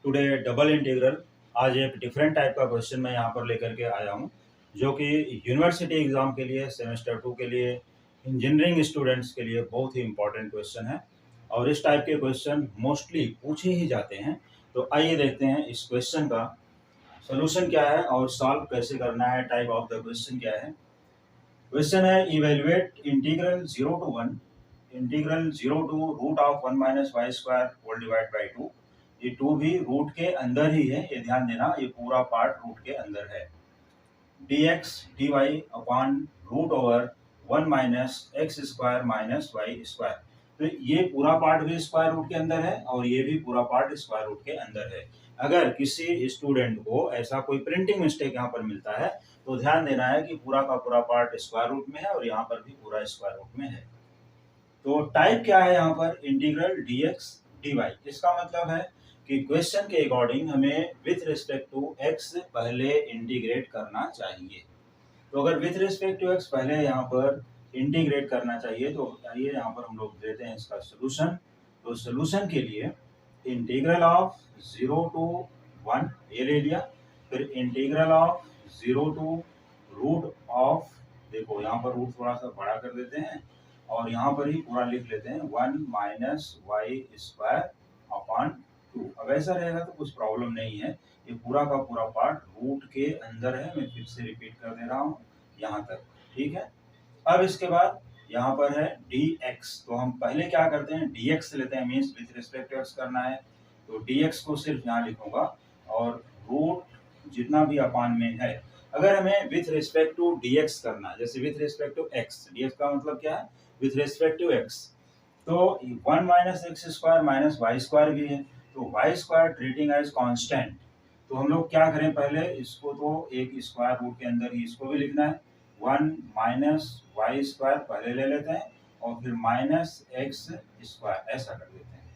Today double integral. आज एक different type का क्वेश्चन मैं यहाँ पर लेकर के आया हूँ, जो कि यूनिवर्सिटी एग्ज़ाम के लिए सेमेस्टर 2 के लिए इंजीनियरिंग स्टूडेंट्स के लिए बहुत ही इम्पोर्टेंट क्वेश्चन है और इस टाइप के क्वेश्चन मोस्टली पूछे ही जाते हैं। तो आइए देखते हैं इस क्वेश्चन का सोल्यूशन क्या है और सॉल्व कैसे करना है, टाइप ऑफ द क्वेश्चन क्या है। क्वेश्चन है evaluate integral 0 to 1 integral 0 to root of 1 minus Y square whole divide by 2। ये 2 भी रूट के अंदर ही है, ये ध्यान देना, ये पूरा पार्ट रूट के अंदर है। dx dy upon root over 1 minus x square minus Y square. तो ये पूरा पार्ट भी स्क्वायर रूट के अंदर है और ये भी पूरा पार्ट स्क्वायर रूट के अंदर है। अगर किसी स्टूडेंट को ऐसा कोई प्रिंटिंग मिस्टेक यहाँ पर मिलता है तो ध्यान देना है कि पूरा का पूरा पार्ट स्क्वायर रूट में है और यहाँ पर भी पूरा स्क्वायर रूट में है। तो टाइप क्या है यहाँ पर, इंटीग्रल dx dy। इसका मतलब है कि क्वेश्चन के अकॉर्डिंग हमें विथ रिस्पेक्ट टू x पहले इंटीग्रेट करना चाहिए। तो अगर विथ रिस्पेक्ट टू x पहले यहाँ पर इंटीग्रेट करना चाहिए तो आइए यहाँ पर हम लोग देते हैं इसका सोल्यूशन। तो सोल्यूशन के लिए इंटीग्रल ऑफ 0 टू 1 ये ले लिया, फिर integral of 0 to root of, देखो यहाँ पर रूट थोड़ा सा बड़ा कर देते हैं और यहाँ पर ही पूरा लिख लेते हैं 1 माइनस वाई स्क्वायर अपॉन 2। अब ऐसा रहेगा तो कुछ प्रॉब्लम नहीं है, ये पूरा का पूरा पार्ट रूट के अंदर है। मैं फिर से रिपीट कर दे रहा हूँ यहाँ तक, ठीक है। अब इसके बाद यहाँ पर है dx, तो हम पहले क्या करते हैं dx लेते हैं, means with respect to x करना है। तो dx को सिर्फ यहाँ लिखूंगा और रूट जितना भी अपान में है। अगर हमें विथ रिस्पेक्ट टू dx करना है, जैसे with respect to x, dx का मतलब क्या है, विथ रिस्पेक्ट टू x, तो 1 minus x square minus Y square भी है, तो y square treating as constant. तो हम लोग क्या करें, पहले इसको तो एक स्क्वायर रूट के अंदर ही इसको भी लिखना है, 1 माइनस वाई स्क्वायर पहले ले लेते हैं और फिर माइनस एक्स स्क्वायर ऐसा कर देते हैं,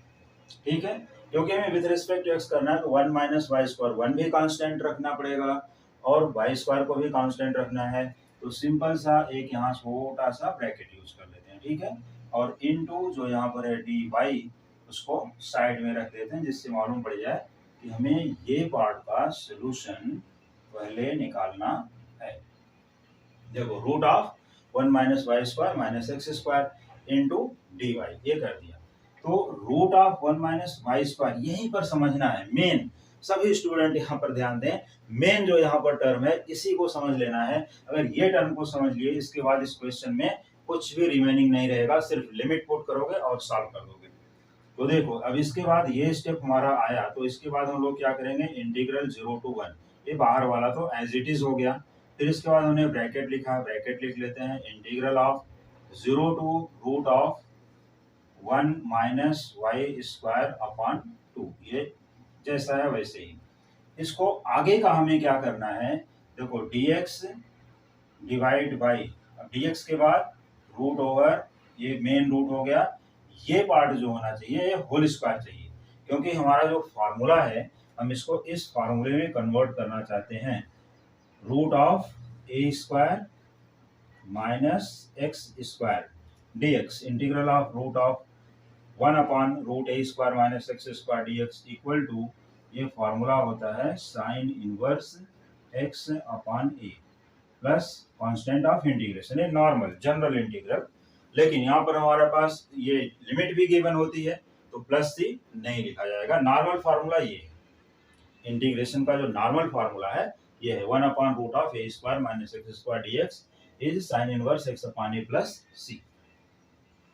ठीक है। क्योंकि हमें विद रिस्पेक्ट टू एक्स करना है तो 1 माइनस वाई स्क्वायर 1 भी कांस्टेंट रखना पड़ेगा और वाई स्क्वायर को भी कांस्टेंट रखना है। तो सिंपल सा एक यहाँ छोटा सा ब्रैकेट यूज कर लेते हैं, ठीक है। और इनटू जो यहाँ पर है डी वाई, उसको साइड में रख देते हैं जिससे मालूम पड़ जाए कि हमें ये पार्ट का सोल्यूशन पहले निकालना है। देखो root of 1 minus Y square minus x square into d y, ये कर दिया। तो root of 1 minus Y square यहीं पर समझना है मेन, सभी स्टूडेंट यहाँ पर ध्यान दें, मेन जो यहाँ पर टर्म है इसी को समझ लेना है। अगर ये टर्म को समझ लिए इसके बाद इस क्वेश्चन में कुछ भी रिमेनिंग नहीं रहेगा, सिर्फ लिमिट पुट करोगे और सॉल्व कर दोगे। तो देखो अब इसके बाद ये स्टेप हमारा आया, तो इसके बाद हम लोग क्या करेंगे, इंटीग्रल 0 टू 1, ये बाहर वाला तो एज इट इज हो गया। फिर इसके बाद हमने ब्रैकेट लिखा, ब्रैकेट लिख लेते हैं, integral of 0 to root of 1 minus Y square upon 2, ये जैसा है वैसे ही। इसको आगे का हमें क्या करना है, देखो dx डिवाइड बाई, अब dx के बाद रूट ओवर, ये मेन रूट हो गया, ये पार्ट जो होना चाहिए ये होल स्क्वायर चाहिए, क्योंकि हमारा जो फार्मूला है हम इसको इस फार्मूले में कन्वर्ट करना चाहते हैं। Root of A square minus x square dx integral of root of 1 upon root a square minus x square dx equal to, ये फार्मूला होता है sine inverse x upon A plus constant of integration, ये normal general integral. लेकिन यहाँ पर हमारे पास ये limit भी गिवन होती है तो प्लस सी नहीं लिखा जाएगा, नॉर्मल फार्मूला ये है। इंटीग्रेशन का जो नॉर्मल फार्मूला है ये है 1 upon root of A square minus x square dx is sine inverse x upon A plus C.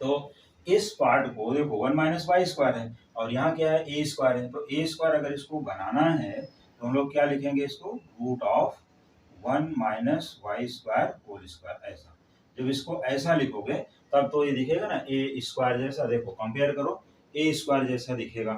तो इस पार्ट को देखो 1 माइनस वाई स्क्वायर है और यहाँ क्या है ए स्क्वायर है, तो ए स्क्वायर अगर इसको बनाना है तो हम लोग क्या लिखेंगे, इसको root of 1 minus Y square whole square, ऐसा। जब इसको ऐसा लिखोगे तब तो ये दिखेगा ना ए स्क्वायर जैसा, देखो कंपेयर करो, ए स्क्वायर जैसा दिखेगा।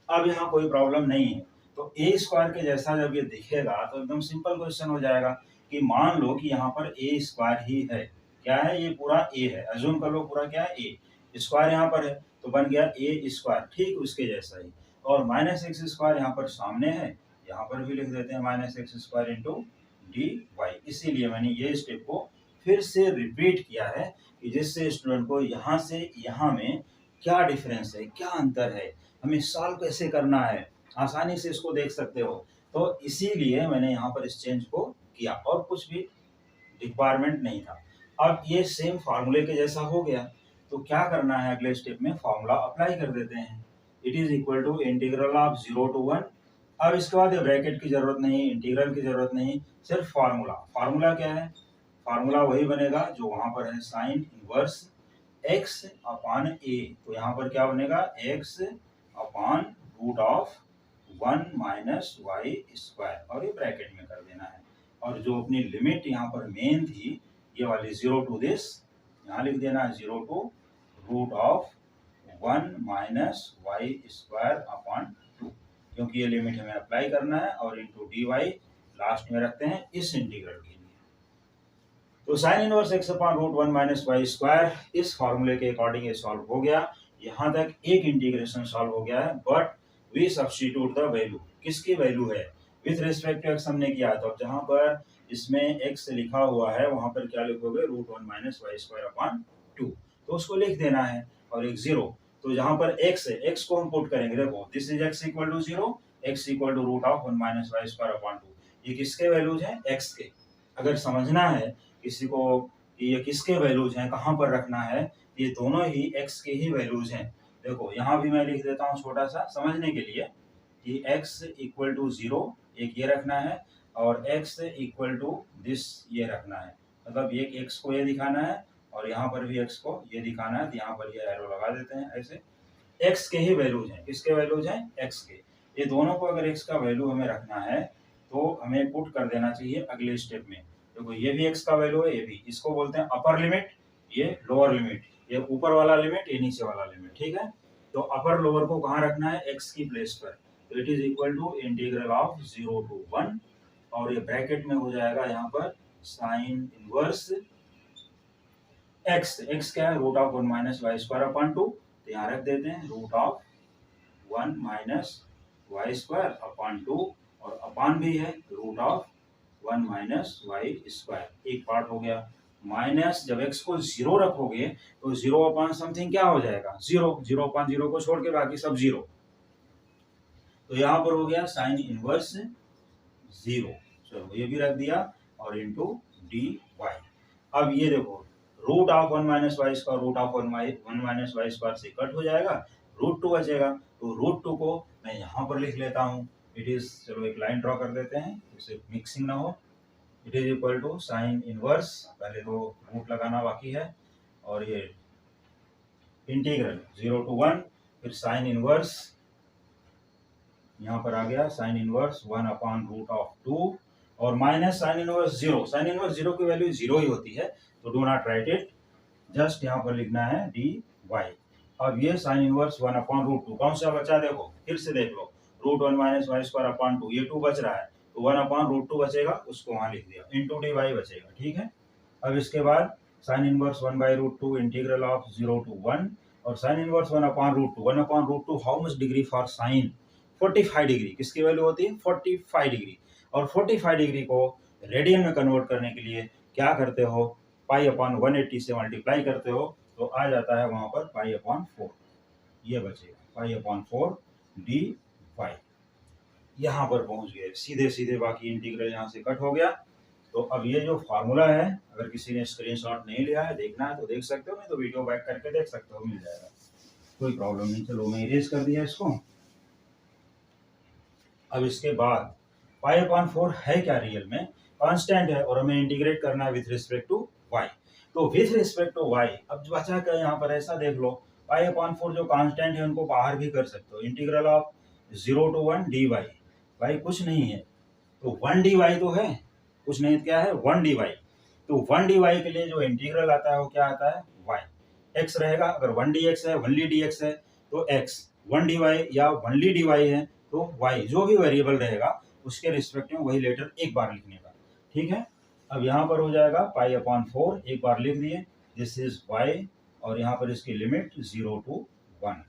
अब यहाँ कोई प्रॉब्लम नहीं है, तो ए स्क्वायर के जैसा जब ये दिखेगा तो एकदम सिंपल क्वेश्चन हो जाएगा कि मान लो कि यहाँ पर ए स्क्वायर ही है, क्या है, ये पूरा ए है, अज्यूम कर लो पूरा क्या है ए, स्क्वायर यहाँ पर है तो बन गया ए स्क्वायर, ठीक उसके जैसा ही। और माइनस एक्स स्क्वायर यहाँ पर सामने है, यहाँ पर भी लिख देते हैं minus x square into d y. इसीलिए मैंने ये स्टेप को फिर से रिपीट किया है कि जिससे स्टूडेंट को यहाँ से यहाँ में क्या डिफरेंस है, क्या अंतर है, हमें सॉल्व कैसे करना है, आसानी से इसको देख सकते हो। तो इसीलिए मैंने यहाँ पर इस चेंज को किया और कुछ भी रिक्वायरमेंट नहीं था। अब ये सेम फार्मूले के जैसा हो गया, तो क्या करना है अगले स्टेप में, फार्मूला अप्लाई कर देते हैं। It is equal to integral of 0 to 1। अब इसके बाद ब्रैकेट की जरूरत नहीं, इंटीग्रल की जरूरत नहीं, सिर्फ फार्मूला। फार्मूला क्या है, फार्मूला वही बनेगा जो वहां पर है, sine inverse x upon a। तो यहाँ पर क्या बनेगा, x upon root of 1 minus Y square, और ये ब्रैकेट में कर देना है। और जो अपनी लिमिट यहाँ पर मेन थी, ये वाली 0 टू दिस, यहाँ लिख देना है 0 to root of 1 minus Y square upon 2, क्योंकि ये लिमिट हमें अप्लाई करना है, और इंटू डी वाई लास्ट में रखते हैं इस इंटीग्रल के लिए। तो sine inverse x upon root 1 minus Y square इस फॉर्मूले के अकॉर्डिंग ये सॉल्व हो गया। यहाँ तक एक इंटीग्रेशन सॉल्व हो गया है, but we substitute the value. किसकी वैल्यू है, विथ रिस्पेक्ट टू x हमने किया। तो अब जहाँ पर इसमें x लिखा हुआ है वहां पर क्या लिखोगे, root 1 minus Y square upon 2, तो उसको लिख देना है, और एक 0। तो जहाँ पर x है, x को हम पुट करेंगे, देखो this is x equal to 0, x equal to root of 1 minus Y square upon 2। ये किसके वैल्यूज हैं, x के। अगर समझना है किसी को ये किसके वैल्यूज हैं, कहाँ पर रखना है, ये दोनों ही x के ही वैल्यूज हैं। देखो यहाँ भी मैं लिख देता हूँ छोटा सा समझने के लिए, कि x इक्वल टू 0 एक ये रखना है, और x इक्वल टू दिस ये रखना है। मतलब एक x को ये दिखाना है, और यहाँ पर भी x को ये दिखाना है, तो यहाँ पर ये एरो लगा देते हैं ऐसे। x के ही वैल्यूज हैं, किसके वैल्यूज हैं, x के। ये दोनों को अगर x का वैल्यू हमें रखना है, तो हमें पुट कर देना चाहिए अगले स्टेप में। देखो ये भी x का वैल्यू है, ये भी, इसको बोलते हैं अपर लिमिट, ये लोअर लिमिट, ये ऊपर वाला लिमिट, ये नीचे वाला लिमिट, ठीक है। तो अपर लोअर को कहाँ रखना है, x की प्लेस पर। तो it is equal to integral of 0 to 1, और ये ब्रैकेट में हो जाएगा यहाँ पर साइन इनवर्स x क्या है, root of 1 minus Y square upon 2, तो यहाँ रख देते हैं root of 1 minus Y square upon 2, और अपॉन भी है root of 1 minus Y square. एक पार्ट हो गया, माइनस जब x को 0 रखोगे तो 0 अपॉन समथिंग क्या हो जाएगा, 0, 0 अपॉन 0 को छोड़ के बाकी सब 0। तो यहाँ पर हो गया साइन इनवर्स 0, चलो ये भी रख दिया, और इंटू डी वाई। अब ये देखो root of 1 minus Y square, root of 1 minus Y square से कट हो जाएगा, रूट 2 बचेगा। तो रूट 2 को मैं यहाँ पर लिख लेता हूँ, इट इज, चलो एक लाइन ड्रॉ कर देते हैं जिससे मिक्सिंग ना हो। It is equal to sine inverse, पहले तो रूट लगाना बाकी है, और ये इंटीग्रल 0 टू 1, फिर साइन इनवर्स, यहाँ पर आ गया sine inverse 1 upon root of 2, और minus sine inverse 0। Sine inverse 0 की वैल्यू 0 ही होती है, तो do not write it, just यहाँ पर लिखना है डी वाई। अब ये साइन इनवर्स 1 अपॉन रूट 2 कौन सा बचा, देखो फिर से देख लो, root 1 minus Y square upon 2, ये 2 बच रहा है, तो 1 अपॉन रूट 2 बचेगा, उसको वहां लिख दिया, इंटू डी वाई बचेगा, ठीक है। अब इसके बाद sine inverse 1 by root 2 integral of 0 to 1, और sine inverse 1 upon root 2, 1 upon root 2 how much degree for sine, 45 degree. किसकी वैल्यू होती है, 45 डिग्री। और 45 डिग्री को रेडियन में कन्वर्ट करने के लिए क्या करते हो, पाई अपॉन 180 से मल्टीप्लाई करते हो, तो आ जाता है वहां पर पाई अपॉन 4, ये बचेगा पाई अपॉन 4 डी वाई। यहाँ पर पहुंच गए, सीधे सीधे बाकी इंटीग्रल यहाँ से कट हो गया। तो अब ये जो फार्मूला है, अगर किसी ने स्क्रीनशॉट नहीं लिया है, देखना है तो देख सकते हो, नहीं तो वीडियो बैक करके देख सकते हो, मिल जाएगा, कोई प्रॉब्लम नहीं। चलो मैं इरेज कर दिया इसको। अब इसके बाद पाई अपॉन 4 है क्या, रियल में कांस्टेंट है, और हमें इंटीग्रेट करना है विथ रिस्पेक्ट टू वाई। तो विथ रिस्पेक्ट टू वाई, अब बचा क्या यहाँ पर, ऐसा देख लो, पाई अपॉन 4 जो कांस्टेंट है उनको बाहर भी कर सकते हो, integral of 0 to 1 d y, y कुछ नहीं है तो 1 डी वाई तो है, कुछ नहीं तो क्या है 1 डी वाई। तो 1 डी वाई के लिए जो इंटीग्रल आता है वो क्या आता है, वाई। एक्स रहेगा, अगर 1 डी एक्स है, 1ली डी एक्स है तो एक्स, 1 डी वाई या 1ली डी वाई है तो y, जो भी वेरिएबल रहेगा उसके रिस्पेक्ट में वही लेटर एक बार लिखने का, ठीक है। अब यहाँ पर हो जाएगा पाई अपॉन 4, एक बार लिख दिए, दिस इज y, और यहाँ पर इसकी लिमिट 0 टू 1।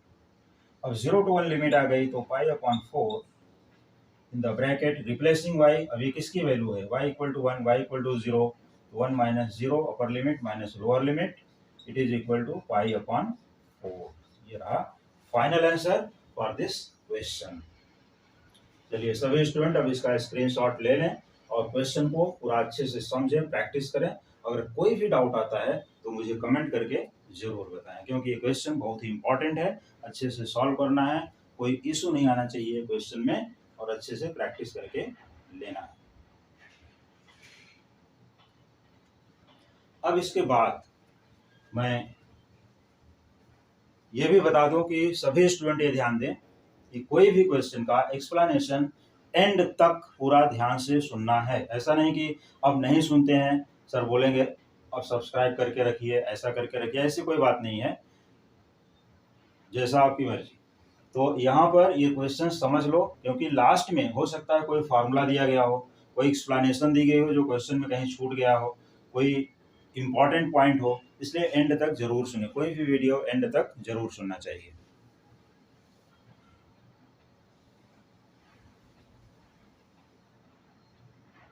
अब 0 टू 1 लिमिट आ गई, तो pi upon 4 in the bracket replacing y, अभी किसकी वैल्यू है, y equal to 1, y equal to 0, 1 minus 0 upper limit minus lower limit, it is equal to pi upon 4। ये रहा final answer for this question. चलिए सभी student अब इसका screenshot ले लें और क्वेश्चन को पूरा अच्छे से समझें, प्रैक्टिस करें। अगर कोई भी डाउट आता है तो मुझे कमेंट करके ज़रूर बताएं, क्योंकि ये क्वेश्चन बहुत ही इंपॉर्टेंट है, अच्छे से सॉल्व करना है, कोई इशू नहीं आना चाहिए क्वेश्चन में, और अच्छे से प्रैक्टिस करके लेना है। अब इसके बाद मैं ये भी बता दूं कि सभी स्टूडेंट ये ध्यान दें कि कोई भी क्वेश्चन का एक्सप्लेनेशन एंड तक पूरा ध्यान से सुनना है। ऐसा नहीं कि अब नहीं सुनते हैं, सर बोलेंगे अब सब्सक्राइब करके रखिए, ऐसा करके रखिए, ऐसी कोई बात नहीं है, जैसा आपकी मर्जी। तो यहाँ पर ये क्वेश्चन समझ लो, क्योंकि लास्ट में हो सकता है कोई फार्मूला दिया गया हो, कोई एक्सप्लेनेशन दी गई हो जो क्वेश्चन में कहीं छूट गया हो, कोई इंपॉर्टेंट पॉइंट हो, इसलिए एंड तक जरूर सुने, कोई भी वीडियो एंड तक जरूर सुनना चाहिए।